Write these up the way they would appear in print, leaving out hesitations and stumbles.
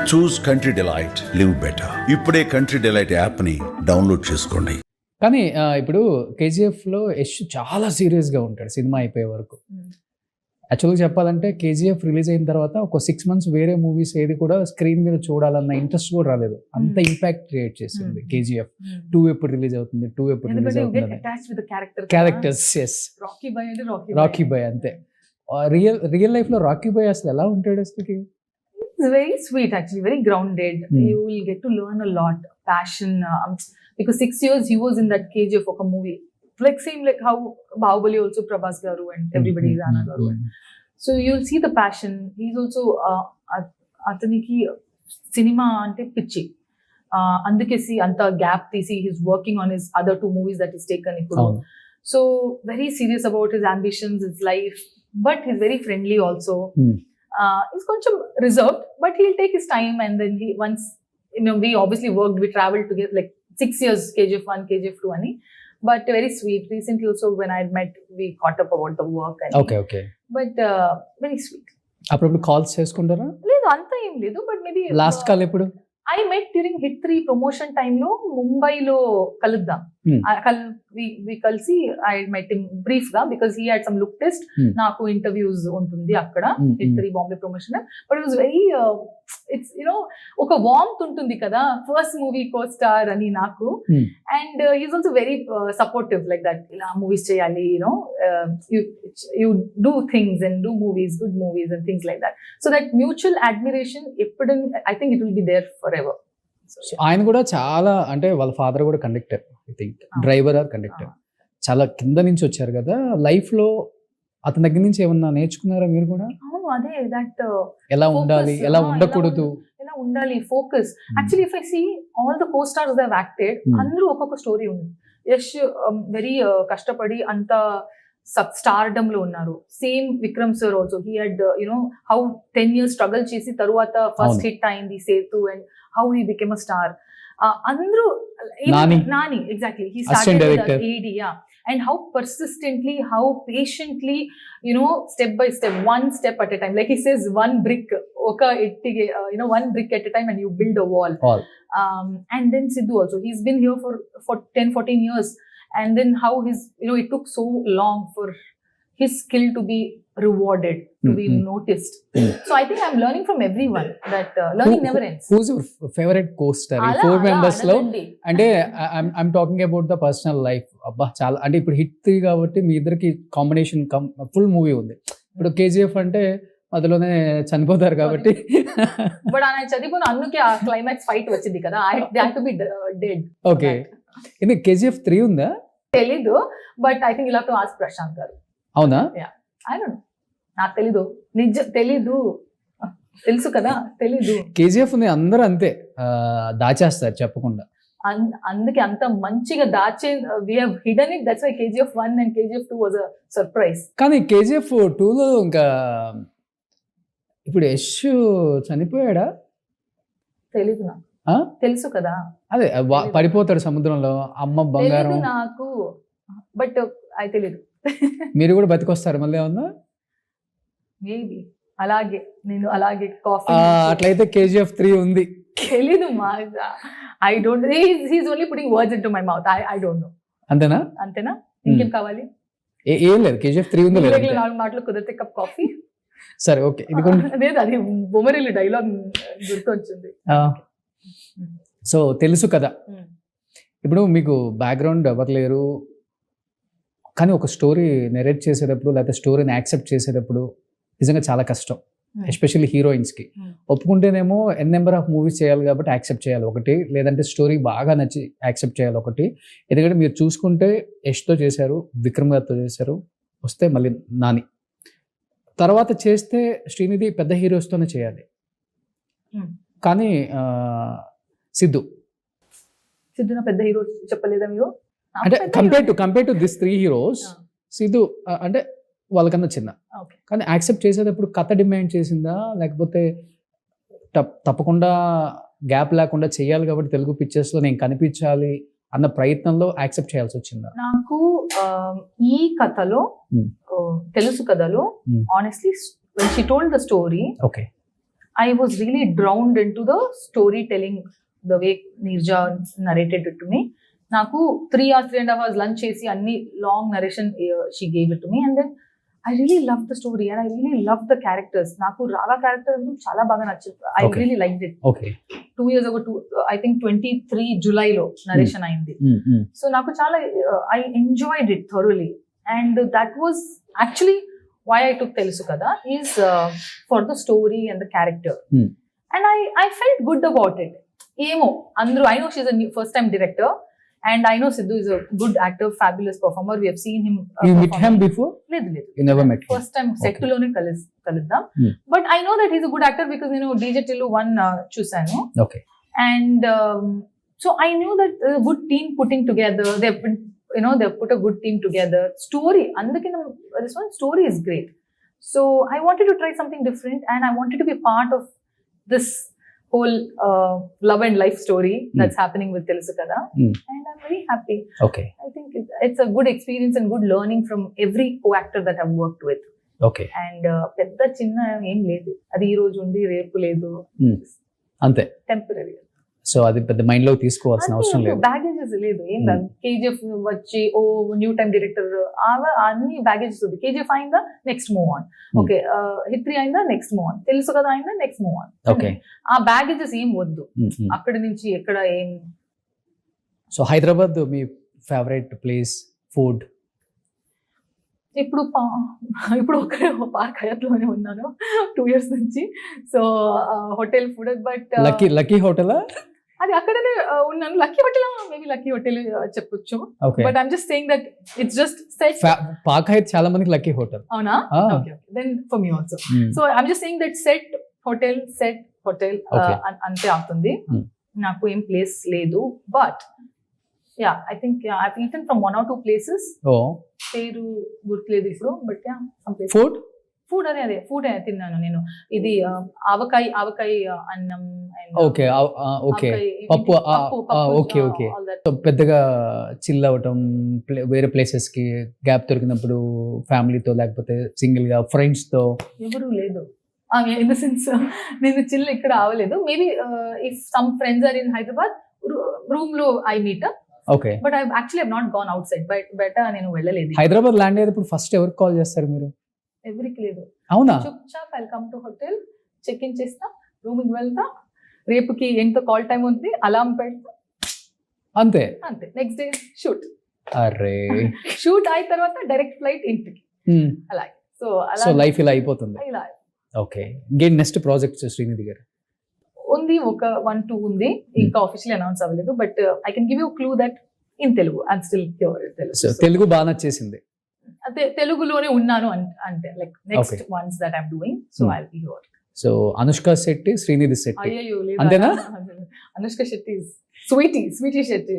చూస్ country delight, live better. ఇప్పుడే country delight app ని download చేసుకోండి. కానీ ఇప్పుడు కేజీఎఫ్ లో యశ్ చాలా సీరియస్ గా ఉంటాడు సినిమా అయిపోయే వరకు. యాక్చువల్గా చెప్పాలంటే కేజీఎఫ్ రిలీజ్ అయిన తర్వాత ఒక 6 months వేరే మూవీస్ ఏది కూడా స్క్రీన్ మీద చూడాలన్న ఇంట్రెస్ట్ కూడా రాలేదు. అంత ఇంపాక్ట్ క్రియేట్ చేసింది కేజీఎఫ్. 2 ఎప్పుడు రిలీజ్ అవుతుంది, 2 ఎప్పుడు రిలీజ్ అవుతుంది, క్యారెక్టర్స్. ఎస్, రాకీ బాయ్ అంతే. రియల్ లైఫ్ లో రాకీ బాయ్ అసలు ఎలా ఉంటాడు అసలుకి? It's very sweet, actually, very grounded. You will get to learn a lot, passion. Because 6 years he was in that KGF of a movie. Like same like how Bahubali also Prabhas Garu and everybody is Anna Garu. So you'll see the passion. He's also ataniki cinema ante pichi. Andukesi anta gap tisi he's working on his other 2 movies that he's taken ippudu. So very serious about his ambitions, his life, but he's very friendly also. He's కొంచెం reserved, but he'll take his time, and then he once, we obviously worked, we traveled together like 6 years, KGF1, KGF2 ani, but very sweet. Recently also when I had met, we caught up about the work and okay but very sweet. అప్పుడు calls చేసుకుంటారా? లేదు, అంత ఏం లేదు, but maybe last call ఎప్పుడు? I met during Hit 3 promotion time లో ముంబైలో కలుద్దాం. we కలిసి I met him brief గా because he had some look test. నాకు ఇంటర్వ్యూస్ ఉంటుంది అక్కడ Hit 3 Bombay promotion. but it was very it's ఒక వార్మ్త్ ఉంటుంది కదా, ఫస్ట్ మూవీ కో స్టార్ అని నాకు. and he's also very supportive like that. ఇలా మూవీస్ చేయాలి, you do things and do movies, good movies and things like that. So that mutual admiration ఎప్పుడు, I think it will be there forever. So ఆయన కూడా చాలా, అంటే వాళ్ళ father కూడా conductor, I think driver or conductor. చాలా కింద నుంచి వచ్చారు కదా. లైఫ్ లో అతని దగ్గర నుంచి ఏమన్నా నేర్చుకున్నారా మీరు కూడా? అవును, అదే దట్ ఎలా ఉండాలి, ఎలా ఉండకూడదు, ఎలా ఉండాలి, focus. Actually if I see all the co stars they have acted, అందరూ ఒక్కొక్క స్టోరీ ఉంది. యశ్ వెరీ కష్టపడి అంత స్టార్డమ్ లో ఉన్నారు. Same Vikram sir also, he had how 10 years struggle చేసి తరువాత ఫస్ట్ హిట్ అయింది Sethu, and how he became a star. అందరూ Nani exactly, he started with AD, and how persistently, how patiently, step by step, one step at a time, like he says, one brick oka ittige, one brick at a time, and you build a wall. And then Sidhu also, he's been here for 10-14 years, and then how his it took so long for his skill to be rewarded, to be noticed. So I think I'm learning from everyone, that learning never ends. Who's your favorite co-star? 4 members లో అంటే I'm talking about the personal life. అబ్బా చాలా, అంటే ఇప్పుడు hit 3 కాబట్టి మీ ఇద్దరికి combination full movie ఉంది. ఇప్పుడు KGF అంటే అందులోనే చనిపోతారు కాబట్టి, బట్ ఆయన చనిపోయిన అందుకే ఆ క్లైమాక్స్ ఫైట్ వచ్చింది కదా, they had to be dead. Okay, ఇది KGF 3 ఉందా? తెలీదు, but I think you'll have to ask Prashanth గారు. అవునా? I don't know, నాకు తెలీదు, తెలీదు, తెలుసు కదా, తెలీదు. KGF ని అందరూ అంతే దాచేస్తారు చెప్పకుండా, అందుకే అంత మంచిగా దాచే, we have hidden it, that's why KGF 1 and KGF 2 was a surprise. కానీ KGF 2 లో ఇంకా ఇప్పుడు యశ్ చనిపోయాడా? తెలీదు నాకు, తెలుసు కదా, అదే పడిపోతాడు సముద్రంలో, అమ్మ బంగారం. నాకు బట్ అది తెలీదు. మీరు కూడా బతికొస్తారు మళ్ళీ ఏమన్నా? మేబీ అలాగే, నేను అలాగే కాఫీ. అట్లయితే KGF 3 ఉంది. తెలీదు మా, I don't, he's only putting words into my mouth. I don't know. అంతేనా? ఇంకేం కావాలి? ఏం లేదు, KGF 3 ఉంది. 4 మాటలు కుదిరితే కప్ కాఫీ. సరే, ఓకే. ఇది లేదు, అది బొమ్మరిల్లు డైలాగ్ గుర్తొచ్చింది. సో తెలుసు కదా, ఇప్పుడు మీకు బ్యాక్గ్రౌండ్ ఎవరు లేరు, కానీ ఒక స్టోరీ నెరేట్ చేసేటప్పుడు లేకపోతే స్టోరీని యాక్సెప్ట్ చేసేటప్పుడు నిజంగా చాలా కష్టం, ఎస్పెషల్లీ హీరోయిన్స్కి. ఒప్పుకుంటేనేమో నెంబర్ ఆఫ్ మూవీస్ చేయాలి కాబట్టి యాక్సెప్ట్ చేయాలి ఒకటి, లేదంటే స్టోరీ బాగా నచ్చి యాక్సెప్ట్ చేయాలి ఒకటి. ఎందుకంటే మీరు చూసుకుంటే యష్తో చేశారు, విక్రమ్ గారితో చేశారు, వస్తే మళ్ళీ నాని, తర్వాత చేస్తే శ్రీనిధి, పెద్ద హీరోస్తోనే చేయాలి. కానీ సిద్ధు నా పెద్ద హీరో చెప్పలేదా మీరు? అంటే compare to this 3 heroes, Siddhu అంటే వాళ్ళకన్నా చిన్న. కానీ యాక్సెప్ట్ చేసేటప్పుడు కథ డిమాండ్ చేసిందా, లేకపోతే తప్పకుండా గ్యాప్ లేకుండా చేయాలి కాబట్టి తెలుగు పిక్చర్స్ లో నేను కనిపించాలి అన్న ప్రయత్నంలో యాక్సెప్ట్ చేయాల్సి వచ్చిందా? నాకు ఈ కథలో, తెలుసు కథలో, honestly when she told the story, okay, I was really drowned into the storytelling, the way Neerja narrated it to me. Naku 3.5 hours lunch chesi anni long narration she gave it to me, and then I really loved the story and I really loved the characters. Naku Raga character chala baga nachindi. I Okay. really liked it. Okay 2 years ago, I think 23 July lo narration ayindi. So naku chala I enjoyed it thoroughly, and that was actually why I took Telusu Kada, is for the story and the character. And I felt good about it. Emo andru, I know she's a first time director, and I know Sidhu is a good actor, fabulous performer. We have seen him you met performing. Him before? లేదు you never met him? First time set Okay. లోనే కలుద్దాం. But I know that is a good actor because నేను DJ Tillu 1 చూసాను. Okay. And so I knew that a good team putting together, they've put a good team together. Story, this one story is great. So I wanted to try something different, and I wanted to be a part of this whole love and life story that's happening with Telusu Kada. And I'm very happy. Okay. I think it's a good experience and good learning from every co-actor that I've worked with. Okay. And పెద్ద చిన్న ఏం లేదు, అది ఈ రోజు ఉంది రేపు లేదు, అంతే. టెంపరీ. సో అది పెద్ద మైండ్ లో తీసుకోవాల్సిన అవసరం లేదు. బ్యాగేజెస్ లేదు, ఏం లేదు. కేజీఎఫ్ వచ్చి న్యూ టైమ్ డైరెక్టర్ అన్ని బ్యాగేజెస్ ఉంది. కేజీఎఫ్ అయిందా next move on, okay. Hit three అయిందా నెక్స్ట్ మూవ్ ఆన్, తెలుసు కదా అయిందా నెక్స్ట్ మూవ్ ఆన్. ఓకే. ఆ బ్యాగేజెస్ ఏం వద్దు, అక్కడి నుంచి ఎక్కడ ఏం. సో హైదరాబాద్ మీ ఫేవరెట్ ప్లేస్, ఫుడ్? ఇప్పుడు ఒకరే పార్క్ హయాత్లోనే ఉన్నాను 2 years నుంచి. So hotel food, but lucky హోటలా? అది అక్కడనే ఉన్నాను. Lucky hotel, maybe lucky hotel చెప్పొచ్చు. Okay. But I'm just saying that it's just set. Park Hyatt చాలా మందికి లక్కీ హోటల్. అవునా? Okay, then for me also. So I'm just saying that set hotel అంతే అవుతుంది. నాకు ఏం ప్లేస్ లేదు, but ya I think I eaten from 1 or 2 places. పేరు గుర్తులేదు ఇప్పుడు, but ya some place. Food అదే ఫుడ్ తిన్నాను నేను. ఇది ఆవకాయ అన్నం. ఓకే. ఓకే. పప్పు. ఓకే. ఓకే. పెద్దగా చిల్ అవటం, వేరే ప్లేసెస్ కి గ్యాప్ దొరికినప్పుడు ఫ్యామిలీతో లేకపోతే సింగిల్ గా ఫ్రెండ్స్ తో? ఎవరు లేదు, ఇన్ ద సెన్స్ నేను చిల్ ఇక్కడ అవ్వలేదు. Maybe if some friends are in Hyderabad, room లో I meet up. Okay. But I actually have not gone outside. But నేను వెళ్ళలేదు. హైదరాబాద్ ల్యాండ్ అయ్యేటప్పుడు ఫస్ట్ ఎవరికి కాల్ చేస్తారు మీరు? ఎవరికి లేదు. అవునా? చుప్చాప్ welcome to hotel, check in చేస్తా, రూమ్ కి వెళ్తా, రేపుకి ఎంత కాల్ టైం ఉంది అలారం పెడతా, అంతే. Next day shoot. అరే షూట్ అయిన తర్వాత డైరెక్ట్ ఫ్లైట్ ఇంటికి, అలాగే. సో లైఫ్ ఇలా అయిపోతుంది. ఇలా ఓకే. ఇంకేం నెక్స్ట్ ప్రాజెక్ట్ శ్రీనిధి గారు? ఉంది, ఒక 1-2 ఉంది, ఇంకా ఆఫీషియల్లీ అనౌన్స్ అవ్వలేదు. But I can give you clue that in Telugu I'm still pure Telugu. Telugu బాగా నచ్చేసింది? అదే తెలుగులోనే ఉన్నాను అంటే, like next ones that I'm doing, so I will be here. So Anushka Shetty, Srinidhi Shetty, అయ్యో అంతేనా? Anushka Shetty is sweetie Shetty.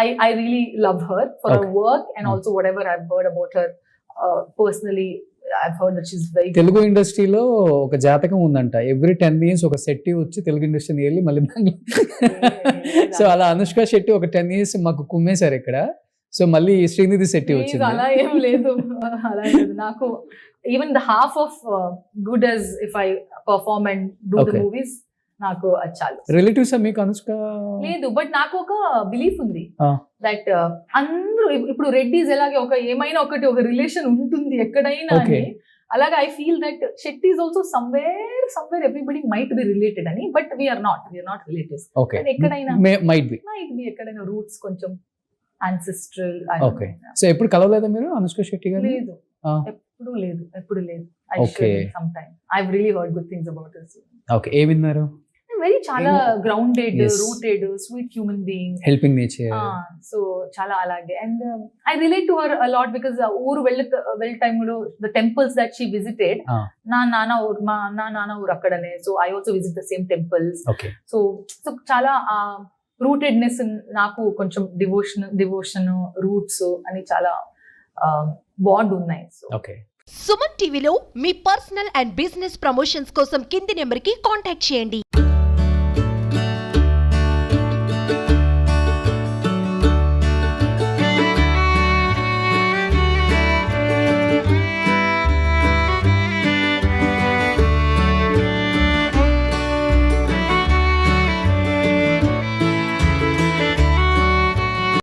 I really love her for her work, and also whatever I've heard about her personally, I've heard that she's very good. Telugu ఇండస్ట్రీలో ఒక జాతకం ఉందంట, every 10 years ఒక శెట్టి వచ్చి తెలుగు ఇండస్ట్రీని వెళ్ళి మళ్ళీ సో అలా అనుష్క శెట్టి ఒక 10 years మాకు కుమ్మేశారు ఇక్కడ. సో మళ్ళీ శ్రీనిధి శెట్టి వచ్చింది. అలా ఏం లేదు, అలా లేదు. నాకు even the half of good as if I perform and do the movies, నాకు చాలు. రిలేటివ్స్ మీకు అనుష్క? లేదు, బట్ నాకు ఒక బిలీఫ్ ఉంది దట్ అందరూ ఇప్పుడు రెడ్డిస్ ఎలాగే ఒక ఏమైనా ఒకటి ఒక రిలేషన్ ఉంటుంది ఎక్కడైనా అని, అలాగే I feel that Shetty is also somewhere everybody might be related అని, బట్ వీఆర్ నాట్ రిలేటివ్స్. ఎక్కడైనా మైట్ బి ఎక్కడైనా రూట్స్ కొంచెం ancestral. ఓకే. సో ఎప్పుడు కలవలేదా మీరు అనుష్క శెట్టి గారు? లేదు, ఎప్పుడు లేదు. I should sometime. I've really heard good things about her. Okay. ఏ విన్నారు? వెరీ చాలా grounded, rooted, sweet human being, helping nature. So చాలా అలాగే. And I relate to her a lot because ఊరు వెళ్ళే టైంలో the temples that she visited, మా నాన్న ఊరు అక్కడనే. So I also visit the same temples. So చాలా రూటెడ్నెస్, నాకు కొంచెం డివోషన్ రూట్స్ అని చాలా బాండ్ ఉన్నాయి. ఓకే. సుమన్ టీవీలో మీ పర్సనల్ అండ్ బిజినెస్ ప్రమోషన్స్ కోసం కింది నెంబర్కి కాంటాక్ట్ చేయండి.